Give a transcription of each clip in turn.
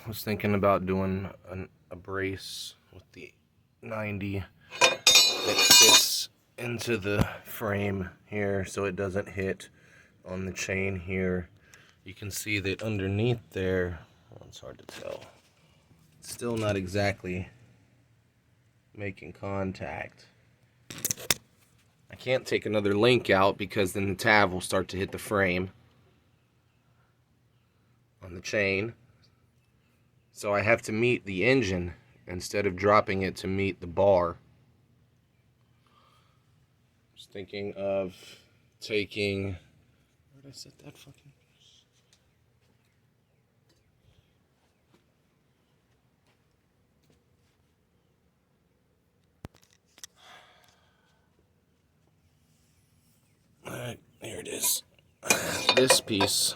was thinking about doing a brace with the 90 that fits into the frame here so it doesn't hit on the chain here. You can see that underneath there, well, it's hard to tell, it's still not exactly making contact. I can't take another link out because then the tab will start to hit the frame on the chain. So I have to meet the engine instead of dropping it to meet the bar. Just thinking of taking, where did I set that fucking piece? Alright, here it is. This piece,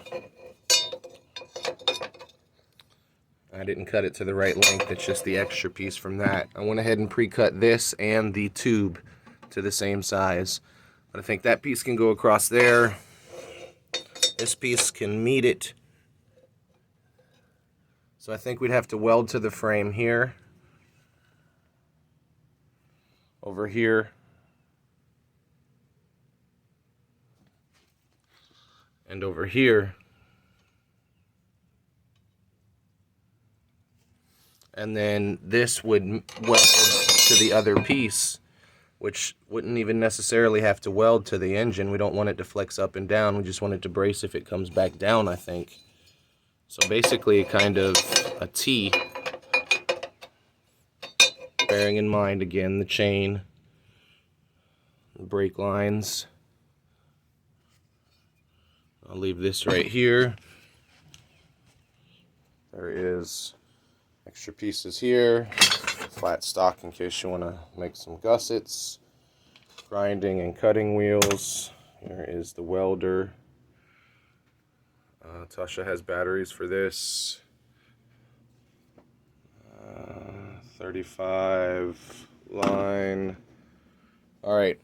I didn't cut it to the right length, it's just the extra piece from that. I went ahead and pre-cut this and the tube to the same size. But I think that piece can go across there. This piece can meet it. So I think we'd have to weld to the frame here, over here, and over here. And then this would weld to the other piece, which wouldn't even necessarily have to weld to the engine. We don't want it to flex up and down. We just want it to brace if it comes back down, I think. So basically kind of a T, bearing in mind again the chain, the brake lines. I'll leave this right here. There is extra pieces here, flat stock in case you want to make some gussets, grinding and cutting wheels. Here is the welder. Tasha has batteries for this. 35 line. All right.